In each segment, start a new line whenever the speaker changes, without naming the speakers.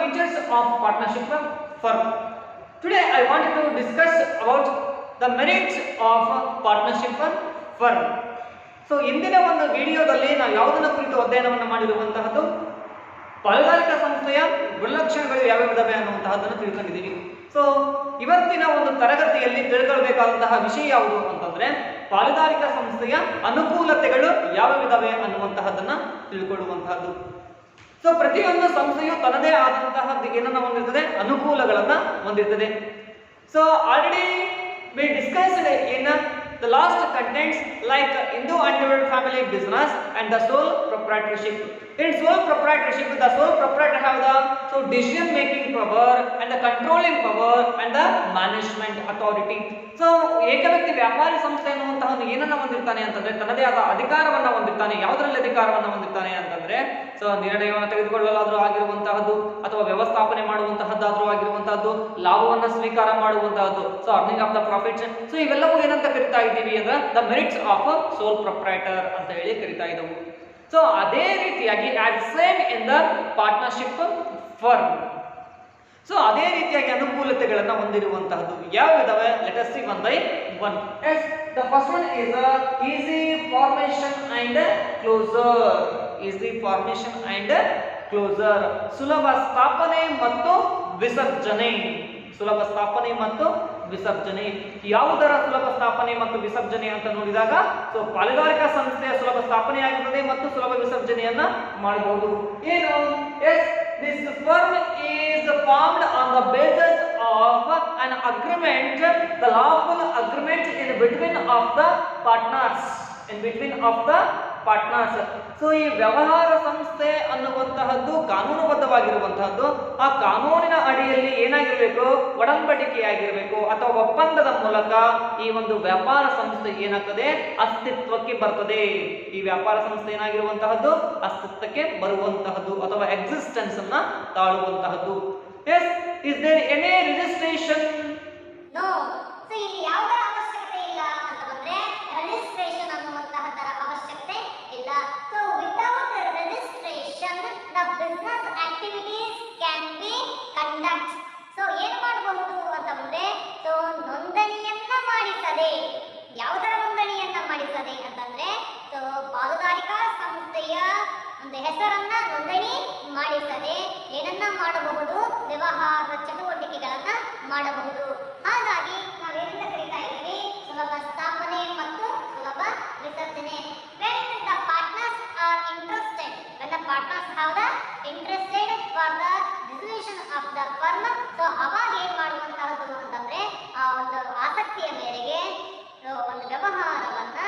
features of partnership firm. Today I wanted to discuss about the merits of partnership firm. So ಇಂದಿನ ಒಂದು ವಿಡಿಯೋದಲ್ಲಿ ನಾವು ಯಾವುದನ್ನ ಕುರಿತು ಅಧ್ಯಯನವನ್ನು ಮಾಡಿರುವಂತಹದ್ದು ಪಾಲುದಾರಿಕಾ ಸಂಸ್ಥೆಯ ಗುಣಲಕ್ಷಣಗಳು ಯಾವ್ಯಾವಿದಾವೆ ಅನ್ನುವಂತಹದ್ದನ್ನು ತಿಳ್ಕೊಂಡಿದ್ದೀವಿ. ಸೊ ಇವತ್ತಿನ ಒಂದು ತರಗತಿಯಲ್ಲಿ ತಿಳ್ಕೊಳ್ಬೇಕಾದಂತಹ ವಿಷಯ ಯಾವುದು ಅಂತಂದ್ರೆ ಪಾಲುದಾರಿಕಾ ಸಂಸ್ಥೆಯ ಅನುಕೂಲತೆಗಳು ಯಾವ್ಯಾವಿದಾವೆ ಅನ್ನುವಂತಹದ್ದನ್ನ ತಿಳ್ಕೊಳ್ಳುವಂತಹದ್ದು. ಸೊ ಪ್ರತಿಯೊಂದು ಸಂಸ್ಥೆಯು ತನ್ನದೇ ಆದಂತಹ ಏನನ್ನ ಹೊಂದಿರ್ತದೆ, ಅನುಕೂಲಗಳನ್ನ ಹೊಂದಿರ್ತದೆ. So already we discussed in the last contents like Hindu undivided family business and the sole proprietorship. In sole proprietorship, the sole proprietor have the decision making power and the controlling power and the management authority. So ಏಕವ್ಯಕ್ತಿ ವ್ಯಾಪಾರಿ ಸಂಸ್ಥೆ ಅನ್ನುವಂತಹ ಏನನ್ನ ಹೊಂದಿರ್ತಾನೆ ಅಂತಂದ್ರೆ ತನ್ನದೇ ಆದ ಅಧಿಕಾರವನ್ನ ಹೊಂದಿರ್ತಾನೆ. ಯಾವುದರಲ್ಲಿ ಅಧಿಕಾರವನ್ನ ಹೊಂದಿರ್ತಾನೆ ಅಂತಂದ್ರೆ ಸೊ ನಿರ್ಣಯವನ್ನು ತೆಗೆದುಕೊಳ್ಳಲಾದ್ರೂ ಆಗಿರುವಂತಹದ್ದು ಅಥವಾ ವ್ಯವಸ್ಥಾಪನೆ ಮಾಡುವಂತಹದ್ದಾದ್ರೂ ಆಗಿರುವಂತಹದ್ದು, ಲಾಭವನ್ನ ಸ್ವೀಕಾರ ಮಾಡುವಂತಹದ್ದು, so earning of the profits. So ಇವೆಲ್ಲವೂ ಏನಂತ ಕರಿತಾ ಇದ್ದೀವಿ ಅಂದ್ರೆ the merits of sole proprietor ಅಂತ ಹೇಳಿ ಕರಿತಾ ಇದ್ದವು. ಸೊ ಅದೇ ರೀತಿಯಾಗಿ as same in the partnership firm. So ಅದೇ ರೀತಿಯಾಗಿ ಅನುಕೂಲತೆಗಳನ್ನ ಹೊಂದಿರುವಂತಹದ್ದು ಯಾವ ಇದಾವೆ? Let us see one by one. Yes, the first one is easy formation and closure. Easy formation and closure, ಸುಲಭ ಸ್ಥಾಪನೆ ಮತ್ತು ವಿಸರ್ಜನೆ. ಸುಲಭ ಸ್ಥಾಪನೆ ಮತ್ತು ವಿಸರ್ಜನೆ. ಯಾವುದರ ಸುಲಭ ಸ್ಥಾಪನೆ ಮತ್ತು ವಿಸರ್ಜನೆ ಅಂತ ನೋಡಿದಾಗ ಸೊ ಪಾಲುದಾರಿಕಾ ಸಂಸ್ಥೆಯ ಸುಲಭ ಸ್ಥಾಪನೆ ಆಗಿರುತ್ತದೆ ಮತ್ತು ಸುಲಭ ವಿಸರ್ಜನೆಯನ್ನ ಮಾಡಬಹುದು. ಏನು? Yes, this firm is formed on the basis of an agreement, the lawful agreement in between of the partners, in between of the partners. So ಈ ವ್ಯವಹಾರ ಸಂಸ್ಥೆ ಅನ್ನುವಂತಹದ್ದು ಕಾನೂನುಬದ್ಧವಾಗಿರುವಂತಹದ್ದು. ಆ ಕಾನೂನಿನ ಅಡಿಯಲ್ಲಿ ಏನಾಗಿರಬೇಕು? ಒಡಂಬಡಿಕೆಯಾಗಿರಬೇಕು ಅಥವಾ ಒಪ್ಪಂದದ ಮೂಲಕ ಈ ಒಂದು ವ್ಯಾಪಾರ ಸಂಸ್ಥೆ ಏನಾಗ್ತದೆ? ಅಸ್ತಿತ್ವಕ್ಕೆ ಬರ್ತದೆ. ಈ ವ್ಯಾಪಾರ ಸಂಸ್ಥೆ ಏನಾಗಿರುವಂತಹದ್ದು? ಅಸ್ತಿತ್ವಕ್ಕೆ ಬರುವಂತಹದ್ದು ಅಥವಾ ಎಕ್ಸಿಸ್ಟೆನ್ಸ್ ಅನ್ನ ತಾಳುವಂತಹದ್ದು. Yes, is there any registration?
No. So ಇಲ್ಲಿ ಯಾವುದರ ಅವಶ್ಯಕತೆ ಇಲ್ಲ ಅಂತ ಬಂದ್ರೆ ರಿಜಿಸ್ಟ್ರೇಷನ್ ಅನ್ನುವಂತಹದರ ಅವಶ್ಯಕತೆ ಇಲ್ಲ. So without registration the business activities can be conduct. So ಏನು ಮಾಡಬಹುದು ಅಂತ ಬಂದ್ರೆ ಸೊ ನೋಂದಣಿಯನ್ನ ಮಾಡಿಸದೆ. ಯಾವುದರ ನೋಂದಣಿಯನ್ನ ಮಾಡಿಸದೆ ಅಂತಂದ್ರೆ ಸೊ ಪಾಲುದಾರಿಕಾ ಸಂಸ್ಥೆಯ ಒಂದು ಹೆಸರನ್ನ ನೋಂದಣಿ ಮಾಡಿಸದೆ ಏನನ್ನ ಮಾಡಬಹುದು? ವ್ಯವಹಾರ ಚಟುವಟಿಕೆಗಳನ್ನ ಮಾಡಬಹುದು. ಹಾಗಾಗಿ ನಾವೇನಂತ ಕರೀತಾ ಇದ್ದೀವಿ? ಸುಲಭ ಸ್ಥಾಪನೆ ಮತ್ತು ಸುಲಭ ವಿಸರ್ಜನೆ. When the partners are interested, when the partners have the interested for the dissolution of the firm, so ಅವಾಗ ಏನ್ ಮಾಡುವಂತಹದ್ದು ಅಂತಂದ್ರೆ ಆ ಒಂದು ಆಸಕ್ತಿಯ ಮೇರೆಗೆ ಒಂದು ವ್ಯವಹಾರವನ್ನ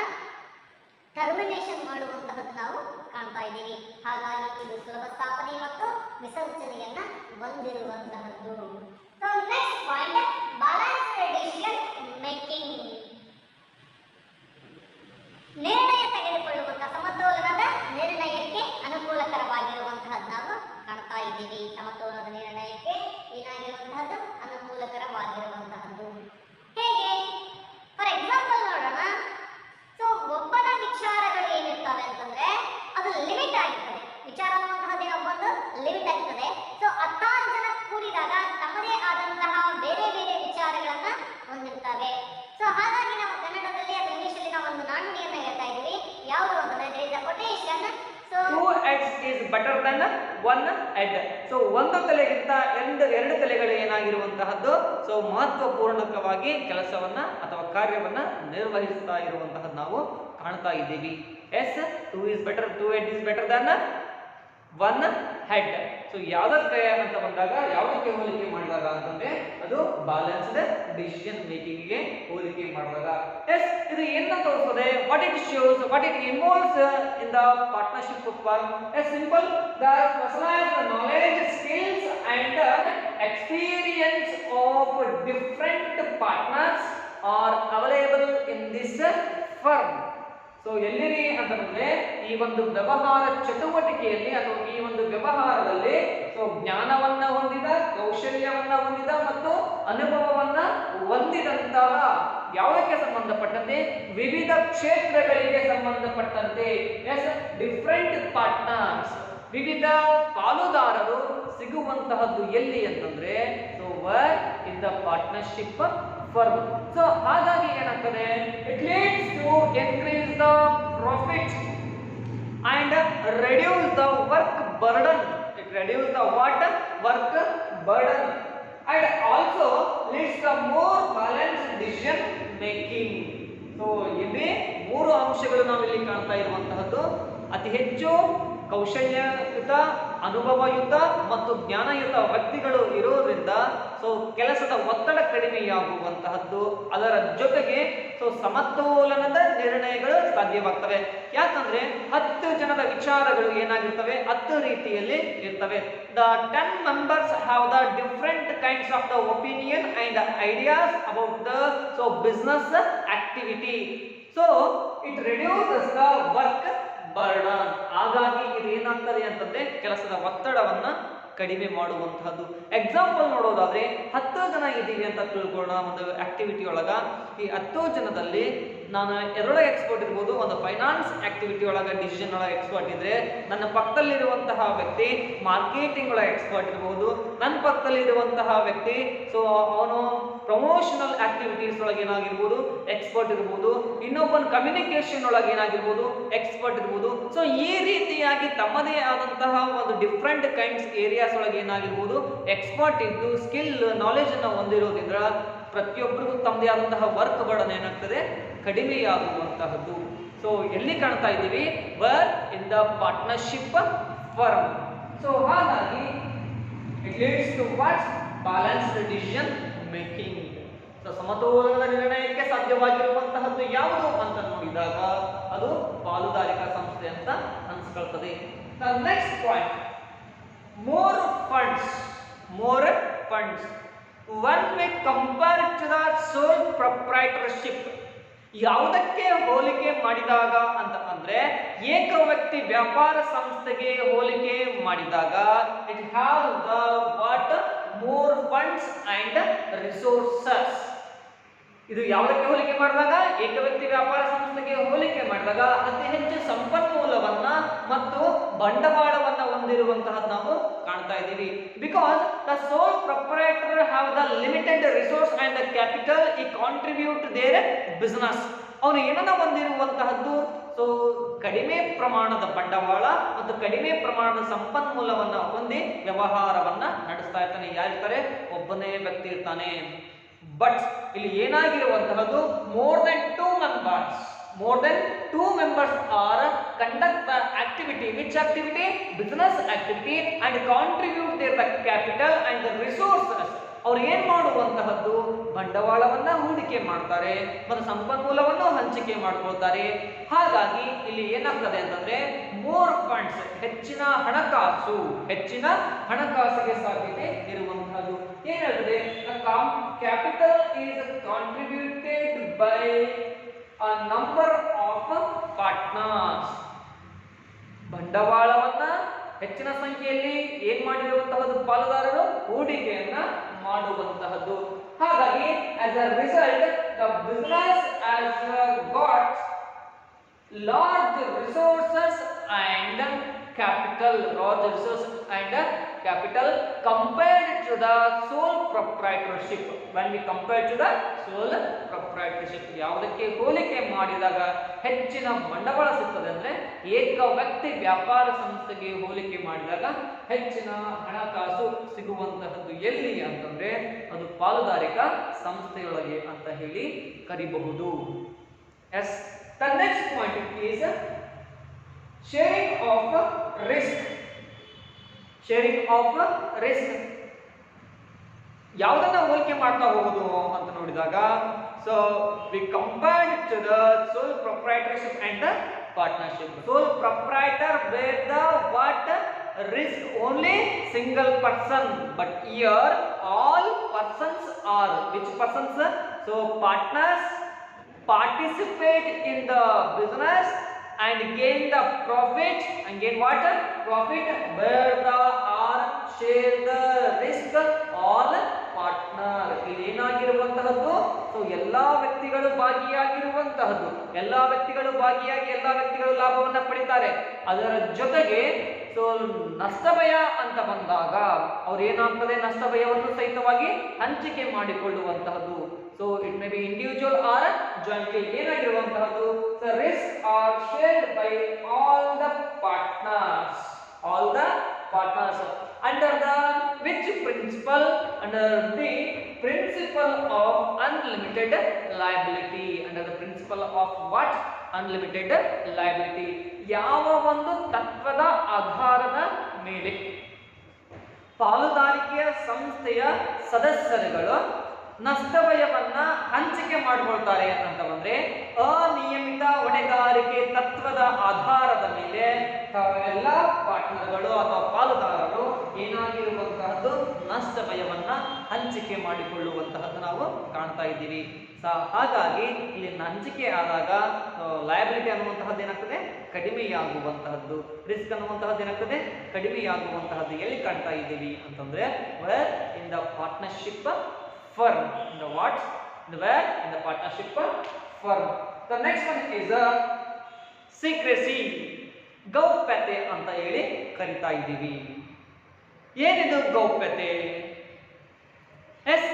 ಟರ್ಮಿನೇಷನ್ ಮಾಡುವಂತಹದ್ದು ನಾವು ಕಾಣ್ತಾ ಇದ್ದೀವಿ. ಹಾಗಾಗಿ ಇದು ಸುಲಭ ಸ್ಥಾಪನೆ ಮತ್ತು ವಿಸರ್ಜನೆಯನ್ನ ಹೊಂದಿರುವಂತಹದ್ದು. So next point, balanced decision making. ನಿರ್ಣಯ ತೆಗೆದುಕೊಳ್ಳುವಂತಹ ಸಮತೋಲನದ ನಿರ್ಣಯಕ್ಕೆ ಅನುಕೂಲಕರವಾಗಿರುವಂತಹದ್ದು ನಾವು ಕಾಣ್ತಾ ಇದ್ದೀವಿ. ಸಮತೋಲನದ ನಿರ್ಣಯಕ್ಕೆ ಏನಾಗಿರುವಂತಹದ್ದು? ಅನುಕೂಲಕರವಾಗಿರುವಂತಹದ್ದು. ಹೇಗೆ? ಫಾರ್ ಎಕ್ಸಾಂಪಲ್ ನೋಡೋಣ. ಸೊ ಒಬ್ಬನ ವಿಚಾರಗಳು ಏನಿರ್ತವೆ ಅಂತಂದ್ರೆ ಅದು ಲಿಮಿಟ್ ಆಗಿರ್ತದೆ. ವಿಚಾರ ಅನ್ನುವಂತಹದ್ದು ಒಬ್ಬೊಂದು ಲಿಮಿಟ್ ಆಗಿರ್ತದೆ. ಸೊ 16 ಜನ ಕೂಡಿದಾಗ ತಮ್ಮದೇ ಆದಂತಹ ಬೇರೆ ಬೇರೆ ವಿಚಾರಗಳನ್ನ ಹೊಂದಿರ್ತವೆ. ಸೊ ಹಾಗಾಗಿ ನಾವು ಕನ್ನಡದಲ್ಲಿ ಅಥವಾ ಇಂಗ್ಲಿಷಲ್ಲಿ ನಾವು ಒಂದು ನಾಣ್ಣುಡಿಯನ್ನ ಹೇಳ್ತಾ ಇದ್ದೀವಿ. ಯಾವುದು ಅಂತಂದ್ರೆ there is a quotation. So
2 heads is better than 1 head. So ಒಂದು ತಲೆಗಿಂತ ಎರಡು ತಲೆಗಳು ಏನಾಗಿರುವಂತಹದ್ದು? ಸೊ ಮಹತ್ವಪೂರ್ಣಕವಾಗಿ ಕೆಲಸವನ್ನ ಅಥವಾ ಕಾರ್ಯವನ್ನ ನಿರ್ವಹಿಸ್ತಾ ಇರುವಂತಹದ್ದು ನಾವು ಕಾಣ್ತಾ ಇದ್ದೀವಿ. Yes, 2 head is better than 1 head. So ಯಾವುದಕ್ಕೆ ಅಂತ ಬಂದಾಗ ಯಾವುದಕ್ಕೆ ಹೋಲಿಕೆ ಮಾಡಿದಾಗ ಅಂತಂದ್ರೆ ಅದು ಬ್ಯಾಲೆನ್ಸ್ಡ್ ಡಿಸಿಷನ್ ಮೇಕಿಂಗ್ ಗೆ ಹೋಲಿಕೆ ಮಾಡಿದಾಗ. ಎಸ್, ಇದು ಏನನ್ನ ತೋರಿಸ್ತದೆ? What it shows, what it involves in the partnership firm. Yes, simple, the specialized knowledge, skills and experience of different partners are available in this firm. So ಎಲ್ಲಿರಿ ಅಂತಂದ್ರೆ ಈ ಒಂದು ವ್ಯವಹಾರ ಚಟುವಟಿಕೆಯಲ್ಲಿ ಅಥವಾ ಈ ಒಂದು ವ್ಯವಹಾರದಲ್ಲಿ ಸೊ ಜ್ಞಾನವನ್ನ ಹೊಂದಿದ, ಕೌಶಲ್ಯವನ್ನ ಹೊಂದಿದ ಮತ್ತು ಅನುಭವವನ್ನ ಹೊಂದಿದಂತಹ ಯಾವುದಕ್ಕೆ ಸಂಬಂಧಪಟ್ಟಂತೆ? ವಿವಿಧ ಕ್ಷೇತ್ರಗಳಿಗೆ ಸಂಬಂಧಪಟ್ಟಂತೆ. ಎಸ್, ಡಿಫರೆಂಟ್ ಪಾರ್ಟ್ನರ್ಸ್, ವಿವಿಧ ಪಾಲುದಾರರು ಸಿಗುವಂತಹದ್ದು ಎಲ್ಲಿ ಅಂತಂದ್ರೆ so work in the partnership firm. So ಹಾಗಾಗಿ ಏನಾಗ್ತದೆ, it leads to increase the profit and reduce the work burden. It reduce the what? Work burden and also leads to more balanced decision making. So ಇಲ್ಲಿ ಮೂರು ಅಂಶಗಳು ನಾವು ಇಲ್ಲಿ ಕಾಣ್ತಾ ಇರುವಂತಹದ್ದು. ಅತಿ ಹೆಚ್ಚು ಕೌಶಲ್ಯಯುತ, ಅನುಭವಯುತ ಮತ್ತು ಜ್ಞಾನಯುತ ವ್ಯಕ್ತಿಗಳು ಇರೋದ್ರಿಂದ ಸೊ ಕೆಲಸದ ಒತ್ತಡ ಕಡಿಮೆಯಾಗುವಂತಹದ್ದು, ಅದರ ಜೊತೆಗೆ ಸೊ ಸಮತೋಲನದ ನಿರ್ಣಯಗಳು ಸಾಧ್ಯವಾಗ್ತವೆ. ಯಾಕಂದ್ರೆ 10 ಜನದ ವಿಚಾರಗಳು ಏನಾಗಿರ್ತವೆ, 10 ರೀತಿಯಲ್ಲಿ ಇರ್ತವೆ. The 10 members have the different kinds of the opinion and ideas about the so business activity. So it reduces the work burden. ಹಾಗಾಗಿ ಇದು ಏನಾಗ್ತದೆ ಅಂತಂದ್ರೆ ಕೆಲಸದ ಒತ್ತಡವನ್ನ ಕಡಿಮೆ ಮಾಡುವಂತಹದ್ದು. ಎಕ್ಸಾಂಪಲ್ ನೋಡೋದಾದ್ರೆ 10 ಜನ ಇದ್ದೀವಿ ಅಂತ ತಿಳ್ಕೊಳ್ಳೋಣ ಒಂದು ಆಕ್ಟಿವಿಟಿ ಒಳಗ. ಈ 10 ಜನದಲ್ಲಿ ನಾನು ಎರಡೊಳಗೆ ಎಕ್ಸ್ಪರ್ಟ್ ಇರ್ಬೋದು, ಒಂದು ಫೈನಾನ್ಸ್ ಆಕ್ಟಿವಿಟಿ ಒಳಗೆ ಡಿಸಿಷನ್ ಒಳಗೆ ಎಕ್ಸ್ಪರ್ಟ್ ಇದ್ರೆ, ನನ್ನ ಪಕ್ಕದಲ್ಲಿರುವಂತಹ ವ್ಯಕ್ತಿ ಮಾರ್ಕೆಟಿಂಗ್ ಒಳಗೆ ಎಕ್ಸ್ಪರ್ಟ್ ಇರ್ಬೋದು, ನನ್ನ ಪಕ್ಕದಲ್ಲಿರುವಂತಹ ವ್ಯಕ್ತಿ ಸೊ ಅವನು ಪ್ರಮೋಷನಲ್ ಆಕ್ಟಿವಿಟೀಸ್ ಒಳಗೆ ಏನಾಗಿರ್ಬೋದು ಎಕ್ಸ್ಪರ್ಟ್ ಇರ್ಬೋದು, ಇನ್ನೊಬ್ಬನ ಕಮ್ಯುನಿಕೇಶನ್ ಒಳಗೆ ಏನಾಗಿರ್ಬೋದು ಎಕ್ಸ್ಪರ್ಟ್ ಇರ್ಬೋದು. ಸೊ ಈ ರೀತಿಯಾಗಿ ತಮ್ಮದೇ ಆದಂತಹ ಒಂದು ಡಿಫ್ರೆಂಟ್ ಕೈಂಡ್ಸ್ ಏರಿಯಾಸ್ ಒಳಗೆ ಏನಾಗಿರ್ಬೋದು ಎಕ್ಸ್ಪರ್ಟ್ ಇದ್ದು ಸ್ಕಿಲ್ ನಾಲೆಜ್ ಅನ್ನು ಹೊಂದಿರೋದ್ರಿಂದ ಪ್ರತಿಯೊಬ್ಬರಿಗೂ ತಮ್ಮದೇ ಆದಂತಹ ವರ್ಕ್ ಬರ್ಡನ್ ಏನಾಗ್ತದೆ ಕಡಿಮೆಯಾಗುವಂತಹದ್ದು. ಸೊ ಎಲ್ಲಿ ಕಾಣ್ತಾ ಇದ್ದೀವಿ, work in the partnership firm. So ಹಾಗಾಗಿ it leads to what balanced decision making. So ಸಮತೋಲನದ ನಿರ್ಣಯಕ್ಕೆ ಸಾಧ್ಯವಾಗಿರುವಂತಹದ್ದು ಯಾವುದು ಅಂತ ನೋಡಿದಾಗ ಅದು ಪಾಲುದಾರಿಕಾ ಸಂಸ್ಥೆ ಅಂತ ಅನ್ಸ್ಕೊಳ್ತದೆ. Next point, more funds when we compare to the sole proprietorship. ಯಾವುದಕ್ಕೆ ಹೋಲಿಕೆ ಮಾಡಿದಾಗ ಅಂತ ಅಂದ್ರೆ ಏಕ ವ್ಯಕ್ತಿ ವ್ಯಾಪಾರ ಸಂಸ್ಥೆಗೆ ಹೋಲಿಕೆ ಮಾಡಿದಾಗ it have the what more funds and resources. ಇದು ಯಾವುದಕ್ಕೆ ಹೋಲಿಕೆ ಮಾಡಿದಾಗ, ಏಕ ವ್ಯಕ್ತಿ ವ್ಯಾಪಾರ ಸಂಸ್ಥೆಗೆ ಹೋಲಿಕೆ ಮಾಡಿದಾಗ ಅತಿ ಹೆಚ್ಚು ಸಂಪನ್ಮೂಲವನ್ನ ಮತ್ತು ಬಂಡವಾಳವನ್ನ ಹೊಂದಿರುವಂತಹದ್ದು ನಾವು ಕಾಣ್ತಾ ಇದ್ದೀವಿ. Because the soul proprietor have the limited resource and the capital ಈ ಕಾಂಟ್ರಿಬ್ಯೂಟ್ ದೇರ್ ಬಿಸ್ನೆಸ್. ಅವನು ಏನನ್ನ ಹೊಂದಿರುವಂತಹದ್ದು, ಸೊ ಕಡಿಮೆ ಪ್ರಮಾಣದ ಬಂಡವಾಳ ಮತ್ತು ಕಡಿಮೆ ಪ್ರಮಾಣದ ಸಂಪನ್ಮೂಲವನ್ನ ಹೊಂದಿ ವ್ಯವಹಾರವನ್ನ ನಡೆಸ್ತಾ ಇರ್ತಾನೆ. ಯಾರಿರ್ತಾರೆ, ಒಬ್ಬನೇ ವ್ಯಕ್ತಿ ಇರ್ತಾನೆ. ಬಟ್ ಇಲ್ಲಿ ಏನಾಗಿರುವಂತಹದ್ದು, more than two members are conduct the activity. Which activity? Business activity and contribute their the capital and the resources. ಅವರು ಏನ್ ಮಾಡುವಂತಹದ್ದು, ಬಂಡವಾಳವನ್ನ ಹೂಡಿಕೆ ಮಾಡ್ತಾರೆ ಮತ್ತು ಸಂಪನ್ಮೂಲವನ್ನು ಹಂಚಿಕೆ ಮಾಡ್ಕೊಳ್ತಾರೆ. ಹಾಗಾಗಿ ಇಲ್ಲಿ ಏನಾಗ್ತದೆ ಅಂತಂದ್ರೆ ಮೋರ್ ಫಂಡ್ಸ್, ಹೆಚ್ಚಿನ ಹಣಕಾಸಿಗೆ ಸಾಧ್ಯತೆ ಇರುವಂತಹದ್ದು. ಏನ್ ಹೇಳ್ತದೆ, capital is contributed by a number of partners. ಬಂಡವಾಳವನ್ನ ಹೆಚ್ಚಿನ ಸಂಖ್ಯೆಯಲ್ಲಿ ಏನ್ ಮಾಡಿರುವಂತಹದ್ದು, ಪಾಲುದಾರರು ಹೂಡಿಕೆಯನ್ನ ಮಾಡುವಂತಹದ್ದು. ಹಾಗಾಗಿ as a result the business has got large resources and capital compared to the sole proprietorship. When we compare to the sole proprietorship, ಯಾವುದಕ್ಕೆ ಹೋಲಿಕೆ ಮಾಡಿದಾಗ ಹೆಚ್ಚಿನ ಬಂಡವಾಳ ಸಿಗ್ತದೆ ಅಂದ್ರೆ ಏಕ ವ್ಯಕ್ತಿ ವ್ಯಾಪಾರ ಸಂಸ್ಥೆಗೆ ಹೋಲಿಕೆ ಮಾಡಿದಾಗ ಹೆಚ್ಚಿನ ಹಣಕಾಸು ಸಿಗುವಂತಹದ್ದು ಎಲ್ಲಿ ಅಂತಂದ್ರೆ ಅದು ಪಾಲುದಾರಿಕಾ ಸಂಸ್ಥೆಯೊಳಗೆ ಅಂತ ಹೇಳಿ ಕರಿಬಹುದು. Yes, the next point is sharing of risk. ಯಾವುದನ್ನ ಹೋಲಿಕೆ ಮಾಡ್ತಾ ಹೋಗೋದು ಅಂತ ನೋಡಿದಾಗ, so we compared to the sole proprietorship and the partnership. Sole proprietor bear the what risk only single person, but here all persons are which persons? So partners participate in the business and gain the profit and gain what? Profit, bear the or share the risk all partner. ಇಲ್ಲಿ ಏನಾಗಿರುವಂತಹದ್ದು, so ಎಲ್ಲಾ ವ್ಯಕ್ತಿಗಳು ಭಾಗಿಯಾಗಿರುವಂತಹದ್ದು, ಎಲ್ಲಾ ವ್ಯಕ್ತಿಗಳು ಭಾಗಿಯಾಗಿ ಎಲ್ಲಾ ವ್ಯಕ್ತಿಗಳು ಲಾಭವನ್ನ ಪಡಿತಾರೆ. ಅದರ ಜೊತೆಗೆ ಸೊ ನಷ್ಟ ಭಯ ಅಂತ ಬಂದಾಗ ಅವ್ರು ಏನಾಗ್ತದೆ, ನಷ್ಟ ಭಯವನ್ನು ಸಹಿತವಾಗಿ ಹಂಚಿಕೆ ಮಾಡಿಕೊಳ್ಳುವಂತಹದ್ದು. So it may be individual or jointly ಏನಾಗಿರುವಂತಹದ್ದು, risk are shared by all the partners under the which principle, under the principle of unlimited liability, under the principle of what, unlimited liability. ಯಾವ ಒಂದು ತತ್ವದ ಆಧಾರದ ಮೇಲೆ ಪಾಲುದಾರಿಕೆಯ ಸಂಸ್ಥೆಯ ಸದಸ್ಯರುಗಳು ನಷ್ಟ ಭಯವನ್ನ ಹಂಚಿಕೆ ಮಾಡಿಕೊಳ್ತಾರೆ ಅಂತ ಬಂದ್ರೆ, ಅನಿಯಮಿತ ಹೊಣೆಗಾರಿಕೆ ತತ್ವದ ಆಧಾರದ ಮೇಲೆ ಎಲ್ಲ ಪಾರ್ಟ್ನರ್ಗಳು ಅಥವಾ ಪಾಲುದಾರರು ಏನಾಗಿರುವಂತಹದ್ದು, ನಷ್ಟ ಭಯವನ್ನ ಹಂಚಿಕೆ ಮಾಡಿಕೊಳ್ಳುವಂತಹದ್ದು ನಾವು ಕಾಣ್ತಾ ಇದ್ದೀವಿ. ಹಾಗಾಗಿ ಇಲ್ಲಿ ಹಂಚಿಕೆ ಆದಾಗ ಲಯಬಿಲಿಟಿ ಅನ್ನುವಂತಹದ್ದು ಏನಾಗ್ತದೆ, ಕಡಿಮೆಯಾಗುವಂತಹದ್ದು. ರಿಸ್ಕ್ ಅನ್ನುವಂತಹದ್ದು ಏನಾಗ್ತದೆ, ಕಡಿಮೆಯಾಗುವಂತಹದ್ದು. ಎಲ್ಲಿ ಕಾಣ್ತಾ ಇದ್ದೀವಿ ಅಂತಂದ್ರೆ, where in the partnership firm. In the what? Where? In the partnership firm. The next one is secrecy. ಗೌಪ್ಯತೆ ಅಂತ ಹೇಳಿ ಕರಿತಾ ಇದ್ದೀವಿ. ಏನಿದು ಗೌಪ್ಯತೆ? Yes,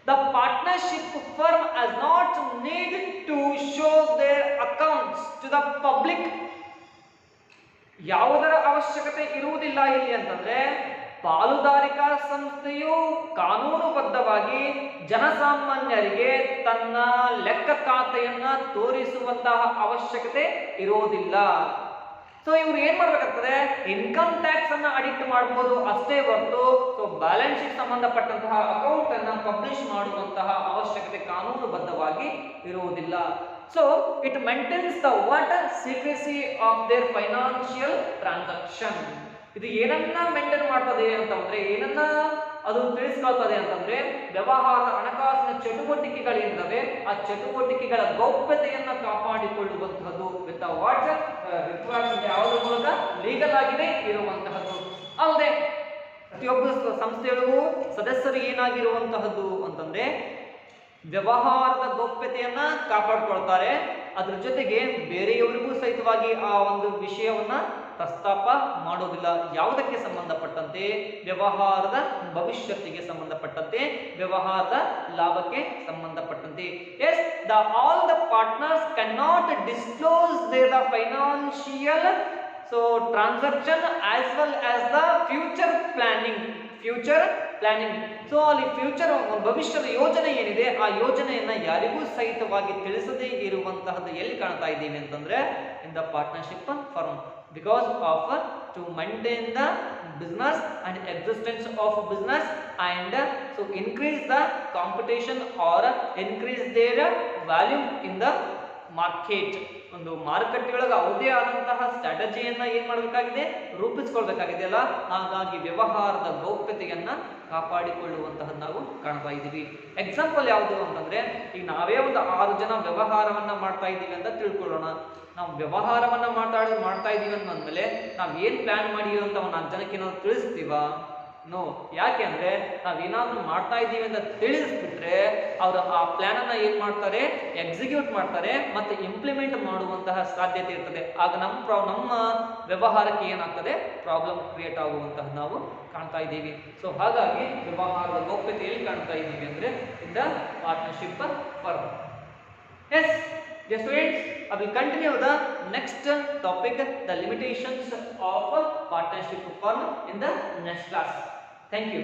the partnership firm has not need to show their accounts to the public. ಯಾವುದರ ಅವಶ್ಯಕತೆ ಇರುವುದಿಲ್ಲ ಇಲ್ಲಿ ಅಂತಂದ್ರೆ, ಪಾಲುದಾರಿಕಾ ಸಂಸ್ಥೆಯು ಕಾನೂನುಬದ್ಧವಾಗಿ ಜನಸಾಮಾನ್ಯರಿಗೆ ತನ್ನ ಲೆಕ್ಕ ಖಾತೆಯನ್ನ ತೋರಿಸುವಂತಹ ಅವಶ್ಯಕತೆ ಇರೋದಿಲ್ಲ. ಸೊ ಇವ್ರು ಏನ್ ಮಾಡ್ಬೇಕಾಗ್ತದೆ, ಇನ್ಕಮ್ ಟ್ಯಾಕ್ಸ್ ಅನ್ನ ಆಡಿಟ್ ಮಾಡಬಹುದು ಅಷ್ಟೇ ಹೊರತು ಬ್ಯಾಲೆನ್ಸ್ ಶೀಟ್ ಸಂಬಂಧಪಟ್ಟಂತಹ ಅಕೌಂಟ್ ಅನ್ನ ಪಬ್ಲಿಷ್ ಮಾಡುವಂತಹ ಅವಶ್ಯಕತೆ ಕಾನೂನುಬದ್ಧವಾಗಿ ಇರುವುದಿಲ್ಲ. So it maintains the what, secrecy of their financial transaction. ಇದು ಏನನ್ನ ಮೇಂಟೈನ್ ಮಾಡ್ತದೆ ಅಂತಂದ್ರೆ, ಏನನ್ನ ಅದು ತಿಳಿಸ್ಕೊಳ್ತದೆ ಅಂತಂದ್ರೆ, ವ್ಯವಹಾರದ ಹಣಕಾಸಿನ ಚಟುವಟಿಕೆಗಳಿಂದವೆ ಆ ಚಟುವಟಿಕೆಗಳ ಗೌಪ್ಯತೆಯನ್ನ ಕಾಪಾಡಿಕೊಳ್ಳುವಂತಹದ್ದು. ವಿತ್ ವಾಟ್ ರಿಕ್ವೈರ್ಮೆಂಟ್ ಯಾವುದ್ರ ಮೂಲಕ ಲೀಗಲ್ ಆಗಿದೆ ಇರುವಂತಹದ್ದು. ಅಲ್ಲದೆ ಪ್ರತಿಯೊಬ್ಬ ಸಂಸ್ಥೆಗಳಿಗೂ ಸದಸ್ಯರು ಏನಾಗಿರುವಂತಹದ್ದು ಅಂತಂದ್ರೆ, ವ್ಯವಹಾರದ ಗೌಪ್ಯತೆಯನ್ನ ಕಾಪಾಡಿಕೊಳ್ತಾರೆ. ಅದ್ರ ಜೊತೆಗೆ ಬೇರೆಯವರಿಗೂ ಸಹಿತವಾಗಿ ಆ ಒಂದು ವಿಷಯವನ್ನ ಪ್ರಸ್ತಾಪ ಮಾಡೋದಿಲ್ಲ. ಯಾವುದಕ್ಕೆ ಸಂಬಂಧಪಟ್ಟಂತೆ, ವ್ಯವಹಾರದ ಭವಿಷ್ಯತ್ತಿಗೆ ಸಂಬಂಧಪಟ್ಟಂತೆ, ವ್ಯವಹಾರದ ಲಾಭಕ್ಕೆ ಸಂಬಂಧಪಟ್ಟಂತೆ. Yes, all the partners can not disclose the financial transaction as well as the future planning. So ಅಲ್ಲಿ ಫ್ಯೂಚರ್ ಭವಿಷ್ಯದ ಯೋಜನೆ ಏನಿದೆ ಆ ಯೋಜನೆಯನ್ನ ಯಾರಿಗೂ ಸಹಿತವಾಗಿ ತಿಳಿಸದೇ ಇರುವಂತಹದ್ದು ಎಲ್ಲಿ ಕಾಣ್ತಾ ಇದ್ದೀವಿ ಅಂತಂದ್ರೆ, ಇನ್ the partnership firm. Because of to maintain the business and existence of business and so increase the competition or increase their value in the market. ಒಂದು ಮಾರುಕಟ್ಟೆಯೊಳಗೆ ಅವರದೇ ಆದಂತಹ ಸ್ಟ್ರಾಟಜಿಯನ್ನ ಏನ್ ಮಾಡಬೇಕಾಗಿದೆ, ರೂಪಿಸಿಕೊಳ್ಬೇಕಾಗಿದೆ ಅಲ್ಲ. ಹಾಗಾಗಿ ವ್ಯವಹಾರದ ಗೌಪ್ಯತೆಯನ್ನ ಕಾಪಾಡಿಕೊಳ್ಳುವಂತಹ ನಾವು ಕಾಣ್ತಾ ಇದ್ದೀವಿ. ಎಕ್ಸಾಂಪಲ್ ಯಾವುದು ಅಂತಂದ್ರೆ, ಈಗ ನಾವೇ ಒಂದು 6 ಜನ ವ್ಯವಹಾರವನ್ನ ಮಾಡ್ತಾ ಇದ್ದೀವಿ ಅಂತ ತಿಳ್ಕೊಳ್ಳೋಣ. ನಾವು ವ್ಯವಹಾರವನ್ನ ಮಾಡ್ತಾ ಇದ್ದೀವಿ ಅಂದ್ಮೇಲೆ ನಾವು ಏನ್ ಪ್ಲಾನ್ ಮಾಡಿದೀವಿ ಅಂತ 4 ಜನಕ್ಕೆ ನಾವು ತಿಳಿಸ್ತೀವ? ನೋ. ಯಾಕೆ ಅಂದ್ರೆ ನಾವೇನಾದ್ರೂ ಮಾಡ್ತಾ ಇದ್ದೀವಿ ಅಂತ ತಿಳಿಸ್ಬಿಟ್ರೆ ಅವರು ಆ ಪ್ಲಾನ್ ಅನ್ನ ಏನ್ ಮಾಡ್ತಾರೆ, ಎಕ್ಸಿಕ್ಯೂಟ್ ಮಾಡ್ತಾರೆ ಮತ್ತೆ ಇಂಪ್ಲಿಮೆಂಟ್ ಮಾಡುವಂತಹ ಸಾಧ್ಯತೆ ಇರ್ತದೆ. ಆಗ ನಮ್ಮ ವ್ಯವಹಾರಕ್ಕೆ ಏನಾಗ್ತದೆ, ಪ್ರಾಬ್ಲಮ್ ಕ್ರಿಯೇಟ್ ಆಗುವಂತಹ ನಾವು ಕಾಣ್ತಾ ಇದ್ದೀವಿ. ಸೊ ಹಾಗಾಗಿ ವ್ಯವಹಾರದ ಗೌಪ್ಯತೆಯಲ್ಲಿ ಕಾಣ್ತಾ ಇದ್ದೀವಿ ಅಂದ್ರೆ in the partnership firm. Yes dear students, I will continue the next topic, the limitations of partnership firm in the next class. Thank you.